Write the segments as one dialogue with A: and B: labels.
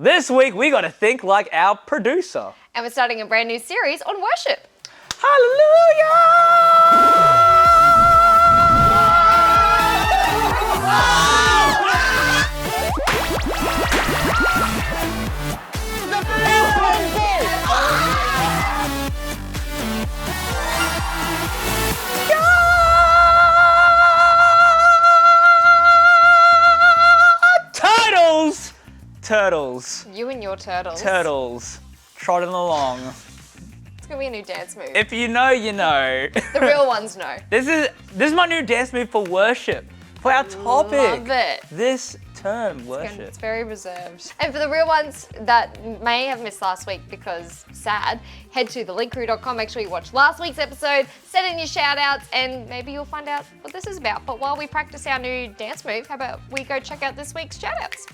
A: This week we got to think like our producer.
B: And we're starting a brand new series on worship.
A: Turtles.
B: You and your turtles.
A: Turtles. Trotting along.
B: It's gonna be a new dance move.
A: If you know, you know.
B: The real ones know.
A: This is my new dance move for worship. For our topic.
B: Love it.
A: This term, worship.
B: It's very reserved. And for the real ones that may have missed last week because sad, head to thelinkcrew.com, make sure you watch last week's episode, send in your shout outs, and maybe you'll find out what this is about. But while we practice our new dance move, how about we go check out this week's shout outs?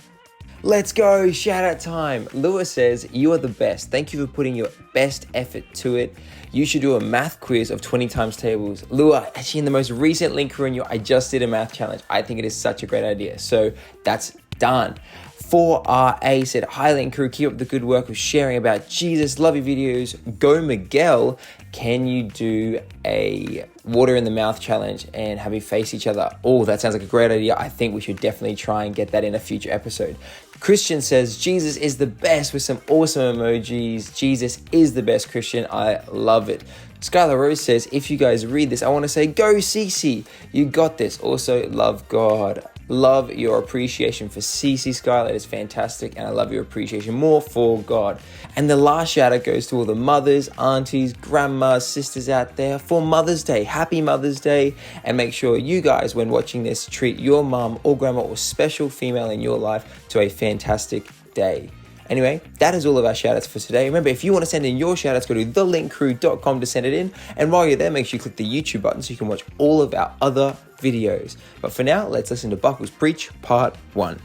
C: Let's go, shout out time. Lewis says, you are the best. Thank you for putting your best effort to it. You should do a math quiz of 20 times tables. Lua, actually in the most recent link crew in your I just did a math challenge. I think it is such a great idea. So that's done. 4RA said, hi Link crew, keep up the good work of sharing about Jesus. Love your videos. Go Miguel. Can you do a water in the mouth challenge and have you face each other? Oh, that sounds like a great idea. I think we should definitely try and get that in a future episode. Christian says, Jesus is the best with some awesome emojis. Jesus is the best, Christian. I love it. Skylar Rose says, if you guys read this, I want to say, go Cece. You got this. Also, love God. Love your appreciation for Cece, Skylar. It is fantastic. And I love your appreciation more for God. And the last shout out goes to all the mothers, aunties, grandmas, sisters out there for Mother's Day. Happy Mother's Day. And make sure you guys, when watching this, treat your mom or grandma or special female in your life to a fantastic day. Anyway, that is all of our shoutouts for today. Remember, if you want to send in your shoutouts, go to thelinkcrew.com to send it in. And while you're there, make sure you click the YouTube button so you can watch all of our other videos. But for now, let's listen to Buckles Preach Part 1.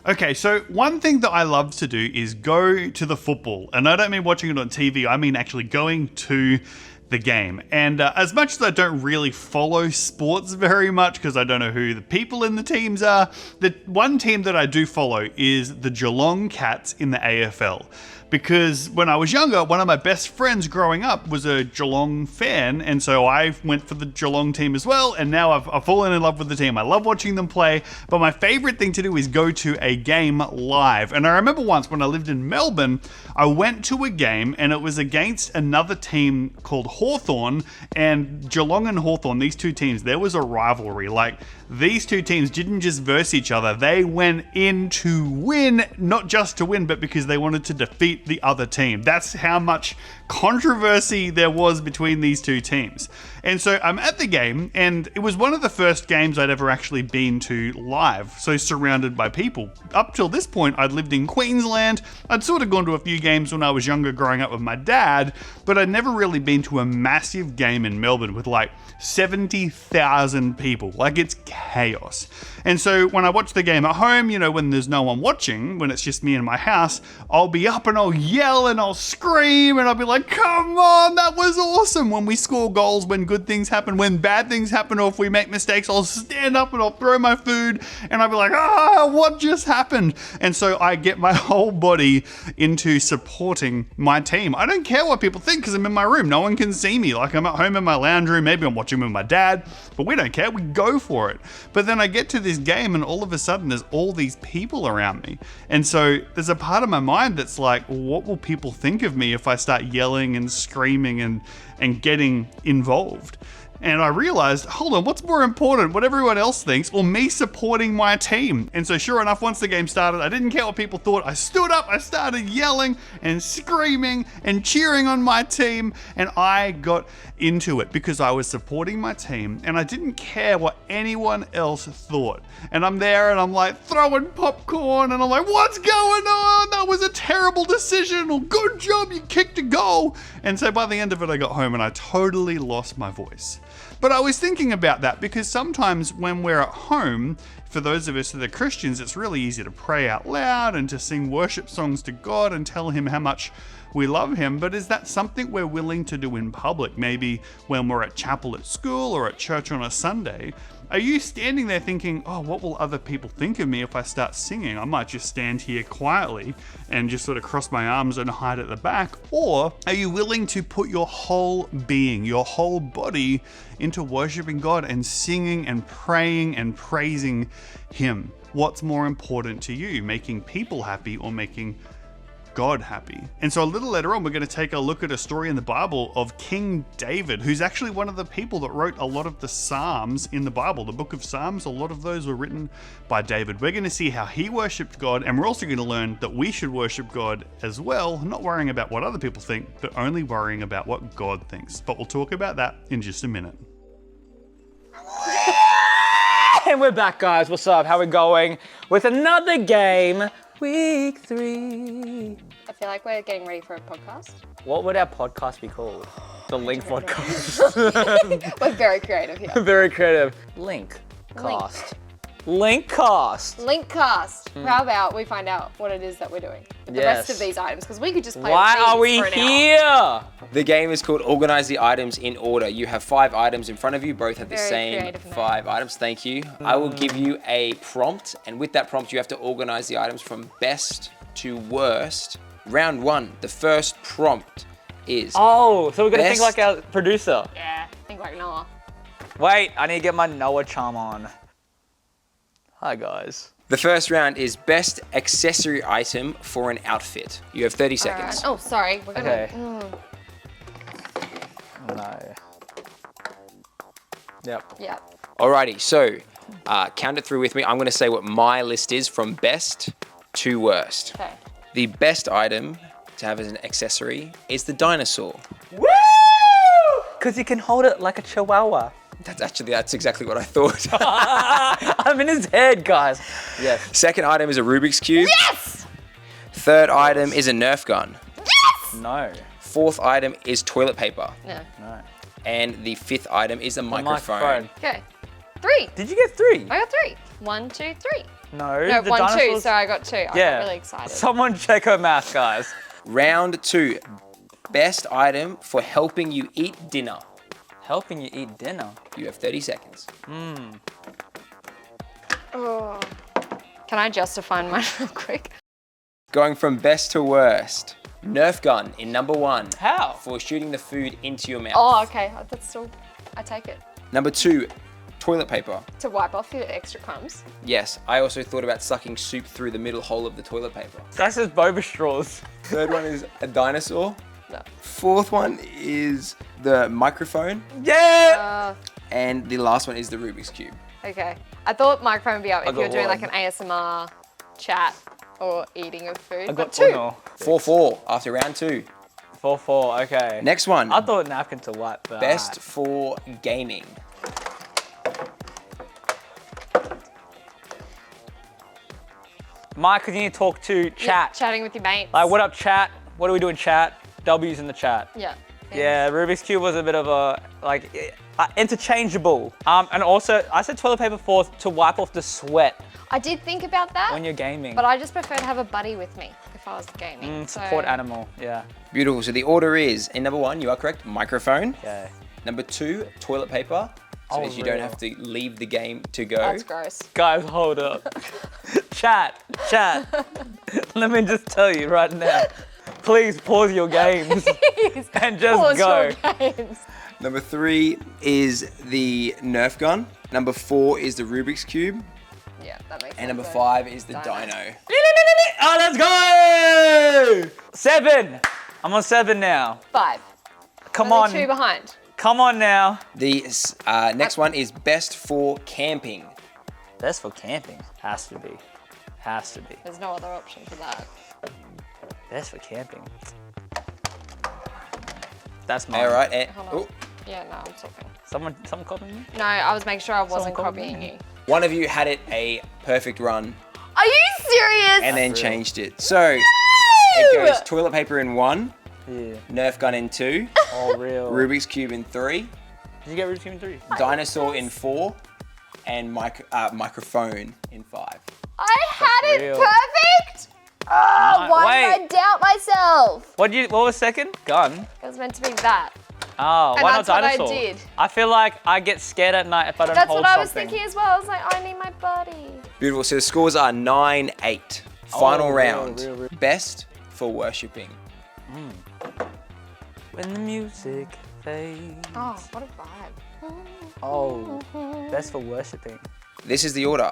D: Okay, so one thing that I love to do is go to the football. And I don't mean watching it on TV, I mean actually going to the game. And as much as I don't really follow sports very much because I don't know who the people in the teams are, the one team that I do follow is the Geelong Cats in the AFL. Because when I was younger, one of my best friends growing up was a Geelong fan, and so I went for the Geelong team as well, and now I've fallen in love with the team. I love watching them play, but my favorite thing to do is go to a game live. And I remember once when I lived in Melbourne, I went to a game, and it was against another team called Hawthorn, and Geelong and Hawthorn, these two teams, there was a rivalry. Like, these two teams didn't just verse each other, they went in to win, not just to win, but because they wanted to defeat the other team. That's how much controversy there was between these two teams. And so I'm at the game, and it was one of the first games I'd ever actually been to live, so surrounded by people. Up till this point, I'd lived in Queensland. I'd sort of gone to a few games when I was younger growing up with my dad, but I'd never really been to a massive game in Melbourne with like 70,000 people. Like, it's chaos. And so when I watch the game at home, you know, when there's no one watching, when it's just me in my house, I'll be up and I'll yell and I'll scream and I'll be like, come on, that was awesome. When we score goals, when good things happen, when bad things happen, or if we make mistakes, I'll stand up and I'll throw my food and I'll be like, what just happened? And so I get my whole body into supporting my team. I don't care what people think because I'm in my room. No one can see me. Like, I'm at home in my lounge room. Maybe I'm watching with my dad, but we don't care. We go for it. But then I get to this game and all of a sudden there's all these people around me. And so there's a part of my mind that's like, what will people think of me if I start yelling and screaming and getting involved? And I realized, hold on, what's more important, what everyone else thinks or me supporting my team? And so sure enough, once the game started, I didn't care what people thought. I stood up, I started yelling and screaming and cheering on my team, and I got into it because I was supporting my team and I didn't care what anyone else thought. And I'm there and I'm like throwing popcorn and I'm like, what's going on? That was a terrible decision, or good job, you kicked a goal. And so by the end of it, I got home and I totally lost my voice. But I was thinking about that because sometimes when we're at home, for those of us that are Christians, it's really easy to pray out loud and to sing worship songs to God and tell him how much we love him. But is that something we're willing to do in public? Maybe when we're at chapel at school or at church on a Sunday. Are you standing there thinking, oh, what will other people think of me if I start singing? I might just stand here quietly and just sort of cross my arms and hide at the back. Or are you willing to put your whole being, your whole body into worshiping God and singing and praying and praising him? What's more important to you, making people happy or making God happy? And so a little later on, we're going to take a look at a story in the Bible of King David, who's actually one of the people that wrote a lot of the Psalms in the Bible. The book of Psalms, a lot of those were written by David. We're going to see how he worshipped God, and we're also going to learn that we should worship God as well, not worrying about what other people think, but only worrying about what God thinks. But we'll talk about that in just a minute.
A: And we're back, guys. What's up? How we going? With another game. Week 3.
B: I feel like we're getting ready for a podcast.
A: What would our podcast be called? The Link Podcast.
B: We're very creative here.
A: Very creative. Link Cast. Link Cast.
B: Linkcast. How about we find out what it is that we're doing with the rest of these items? Because we could just play
A: Why
B: with
A: are
B: these
A: we
B: for an hour.
A: here?
C: The game is called Organize the Items in Order. You have 5 items in front of you, both have the
B: Very
C: same
B: creative, man.
C: 5 items. Thank you. I will give you a prompt, and with that prompt, you have to organize the items from best to worst. Round 1, the first prompt is
A: Oh, so we're gonna think
C: Best-
A: like our producer.
B: Yeah, think like Noah.
A: Wait, I need to get my Noah charm on. Hi, guys.
C: the first round is best accessory item for an outfit. You have 30 seconds.
B: Alright. Oh, sorry. We're gonna.
A: Okay. No. Yep.
B: Yeah.
C: Alrighty, so count it through with me. I'm going to say what my list is from best to worst.
B: Okay.
C: The best item to have as an accessory is the dinosaur.
A: Woo! Because you can hold it like a chihuahua.
C: That's exactly what I thought.
A: I'm in his head, guys. Yes.
C: Second item is a Rubik's Cube.
B: Yes!
C: Third item is a Nerf gun.
B: Yes!
A: No.
C: Fourth item is toilet paper.
B: No.
A: No.
C: And the 5th item is a
A: The
C: microphone.
B: Okay. 3.
A: Did you get 3?
B: I got 3. 1, 2, 3.
A: No.
B: No,
A: the
B: 1, 2.
A: dinosaurs-
B: So I got 2. I got really excited.
A: Someone check her math, guys.
C: Round 2, best item for helping you eat dinner.
A: Helping you eat dinner.
C: You have 30 seconds.
B: Oh. Can I justify mine real quick?
C: Going from best to worst. Nerf gun in number 1
A: How?
C: for shooting the food into your mouth.
B: Oh, okay. That's still. I take it.
C: Number 2, toilet paper.
B: To wipe off your extra crumbs.
C: Yes, I also thought about sucking soup through the middle hole of the toilet paper.
A: That's just boba straws.
C: Third one is a dinosaur.
B: No.
C: Fourth one is the microphone.
A: Yeah!
C: And the last one is the Rubik's Cube.
B: Okay. I thought microphone would be up if
A: got
B: you were doing
A: one.
B: like an ASMR chat or eating of food.
A: I
B: but
A: got
B: 2.
A: 2.
C: 4-4 after round 2.
A: 4-4, okay.
C: Next one,
A: I thought napkin to wipe that.
C: best for gaming.
A: Mike, because you need to talk to chat.
B: Chatting with your mates.
A: Like, what up, chat? What do we do in chat? W's in the chat.
B: Yeah.
A: Yeah, Rubik's Cube was a bit of a, like, interchangeable. And also, I said toilet paper for to wipe off the sweat
B: I did think about that.
A: when you're gaming.
B: But I just prefer to have a buddy with me if I was gaming.
A: Support animal, yeah.
C: Beautiful. So the order is, in number 1, you are correct, microphone.
A: Okay.
C: Number 2, toilet paper. So
A: Oh,
C: that you don't
A: real.
C: have to leave the game to go.
B: That's gross.
A: Guys, hold up. chat. Let me just tell you right now. Please pause your games
B: Please.
A: and just
B: Pause
A: go.
B: your games.
C: Number 3 is the Nerf gun. Number 4 is the Rubik's Cube.
B: Yeah, that makes sense.
C: And number
B: though.
C: 5 is the
B: Dino.
C: dino.
A: Oh, let's go! 7. I'm on 7 now.
B: 5.
A: Come
B: Only
A: on.
B: 2 behind.
A: Come on now.
C: The next one is best for camping.
A: Best for camping. Has to be. Has to be.
B: There's no other option for that.
A: Best for camping. That's mine.
C: All right. And,
B: Hold on. Yeah, no, I'm talking.
A: Someone copying me?
B: No, I was making sure I wasn't
A: called
B: copying
A: me.
B: you.
C: one of you had it a perfect run
B: Are you serious?
C: and then
A: real.
C: changed it. So it goes toilet paper in 1,
A: Yeah.
C: Nerf gun in 2,
A: Oh, real.
C: Rubik's Cube in 3,
A: Did you get Rubik's Cube in 3?
C: dinosaur in 4, and microphone in 5.
B: I had it
A: real.
B: perfect. Oh, why did I doubt myself?
A: What was second? Gun.
B: It was meant to be that.
A: Oh,
B: And
A: why
B: that's
A: not
B: what I
A: dinosaur?
B: did.
A: I feel like I get scared at night if I don't
B: That's
A: hold
B: what I was
A: something.
B: thinking as well. I was like, I need my buddy.
C: Beautiful. So the scores are 9-8. Final round.
A: real.
C: Best for worshipping.
A: When the music fades.
B: Oh, what a vibe.
A: Oh, best for worshipping.
C: This is the order.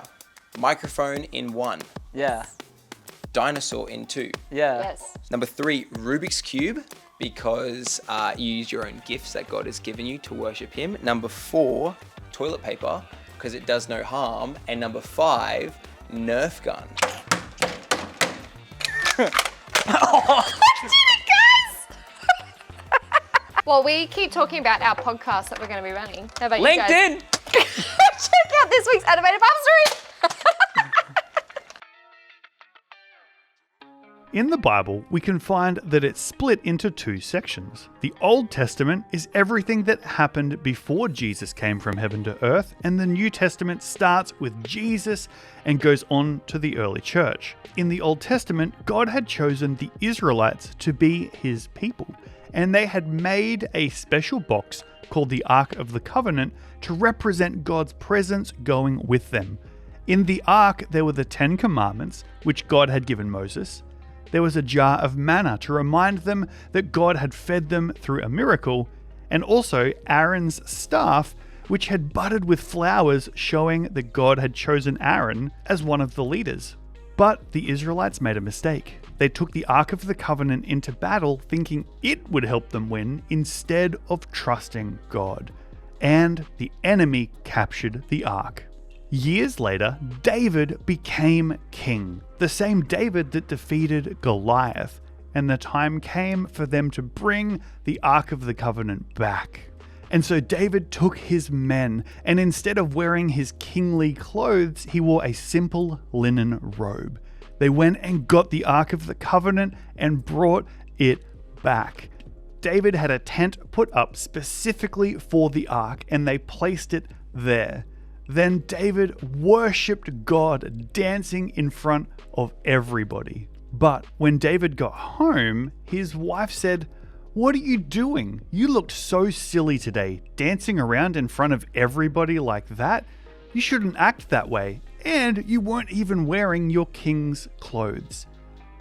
C: Microphone in 1.
A: Yeah.
C: Dinosaur in 2.
A: Yeah.
B: Yes.
C: Number 3, Rubik's Cube, because you use your own gifts that God has given you to worship Him. Number 4, toilet paper, because it does no harm. And number 5, Nerf gun.
B: Well, we keep talking about our podcast that we're going to be running. How about you guys?
A: LinkedIn.
B: Check out this week's animated Bible story.
D: In the Bible, we can find that it's split into 2 sections. The Old Testament is everything that happened before Jesus came from heaven to earth, and the New Testament starts with Jesus and goes on to the early church. In the Old Testament, God had chosen the Israelites to be His people, and they had made a special box called the Ark of the Covenant to represent God's presence going with them. In the Ark, there were the 10 Commandments, which God had given Moses. There was a jar of manna to remind them that God had fed them through a miracle, and also Aaron's staff, which had budded with flowers, showing that God had chosen Aaron as one of the leaders. But the Israelites made a mistake. They took the Ark of the Covenant into battle thinking it would help them win instead of trusting God. And the enemy captured the Ark. Years later, David became king, the same David that defeated Goliath, and the time came for them to bring the Ark of the Covenant back. And so David took his men, and instead of wearing his kingly clothes, he wore a simple linen robe. They went and got the Ark of the Covenant and brought it back. David had a tent put up specifically for the Ark, and they placed it there. Then David worshipped God, dancing in front of everybody. But when David got home, his wife said, "What are you doing? You looked so silly today, dancing around in front of everybody like that. You shouldn't act that way, and you weren't even wearing your king's clothes."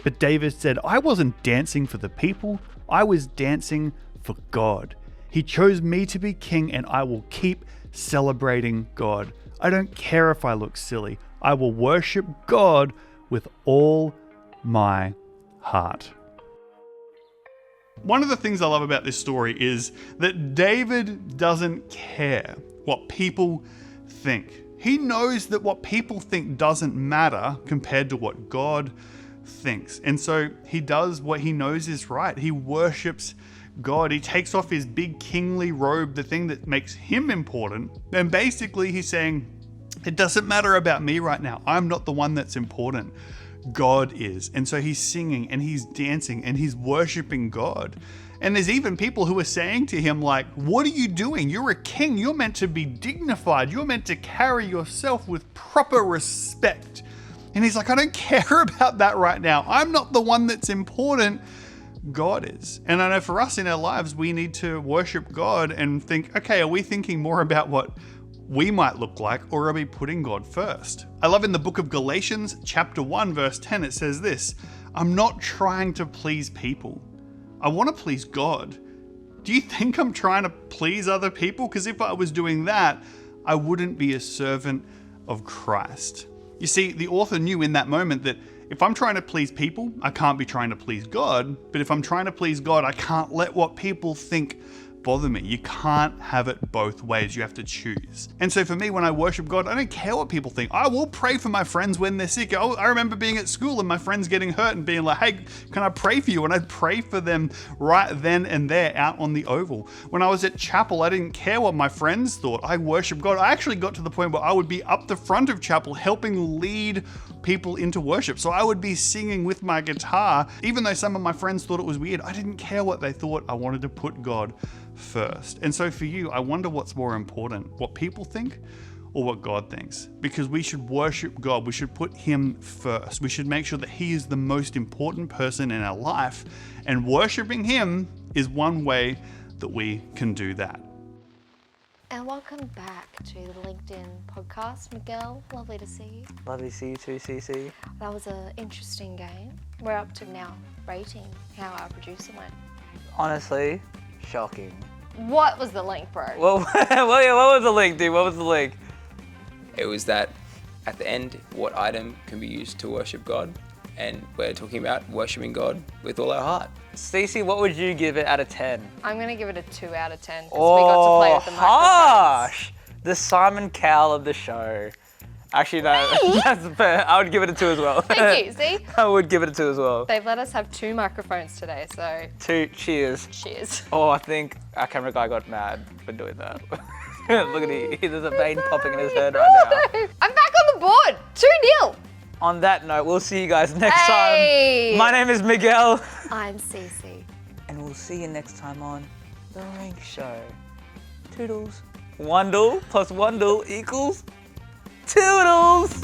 D: But David said, "I wasn't dancing for the people, I was dancing for God. He chose me to be king, and I will keep celebrating God. I don't care if I look silly. I will worship God with all my heart." One of the things I love about this story is that David doesn't care what people think. He knows that what people think doesn't matter compared to what God thinks. And so he does what he knows is right. He worships God. He takes off his big kingly robe, the thing that makes him important. And basically he's saying, it doesn't matter about me right now. I'm not the one that's important. God is. And so he's singing and he's dancing and he's worshiping God. And there's even people who are saying to him like, "What are you doing? You're a king. You're meant to be dignified. You're meant to carry yourself with proper respect." And he's like, "I don't care about that right now. I'm not the one that's important. God is." And I know for us in our lives, we need to worship God and think, okay, are we thinking more about what we might look like, or are we putting God first? I love in the book of Galatians, chapter 1, verse 10, it says this, "I'm not trying to please people. I want to please God." Do you think I'm trying to please other people? Because if I was doing that, I wouldn't be a servant of Christ. You see, the author knew in that moment that if I'm trying to please people, I can't be trying to please God. But if I'm trying to please God, I can't let what people think bother me. You can't have it both ways. You have to choose. And so for me, when I worship God, I don't care what people think. I will pray for my friends when they're sick. I remember being at school and my friends getting hurt and being like, "Hey, can I pray for you?" And I'd pray for them right then and there out on the oval. When I was at chapel, I didn't care what my friends thought. I worshiped God. I actually got to the point where I would be up the front of chapel helping lead people into worship. So I would be singing with my guitar. Even though some of my friends thought it was weird, I didn't care what they thought. I wanted to put God first. And so for you, I wonder what's more important, what people think or what God thinks, because we should worship God. We should put Him first. We should make sure that He is the most important person in our life, and worshiping Him is one way that we can do that.
B: And welcome back to the LinkedIn podcast, Miguel. Lovely to see you.
A: Lovely to see you too, CC.
B: That was an interesting game. We're up to now rating how our producer went.
A: Honestly, shocking.
B: What was the link, bro?
A: Well, what was the link, dude? What was the link?
C: It was that at the end, what item can be used to worship God? And we're talking about worshiping God with all our heart.
A: CC, what would you give it out of 10?
B: I'm going to give it a 2 out of 10 because we got to play with the microphones.
A: harsh! The Simon Cowell of the show. Actually, no, that's fair. I would give it a 2 as well.
B: Thank you, see?
A: I would give it a 2 as well.
B: They've let us have 2 microphones today, so
A: 2, cheers.
B: cheers.
A: Oh, I think our camera guy got mad for doing that. Look at him, there's a vein popping in his head right now.
B: I'm back on the board. 2-0.
A: On that note, we'll see you guys next
B: Hey.
A: time. My name is Miguel.
B: I'm Cece.
A: And we'll see you next time on The Rank Show. Toodles. Wandle plus Wandle equals Toodles.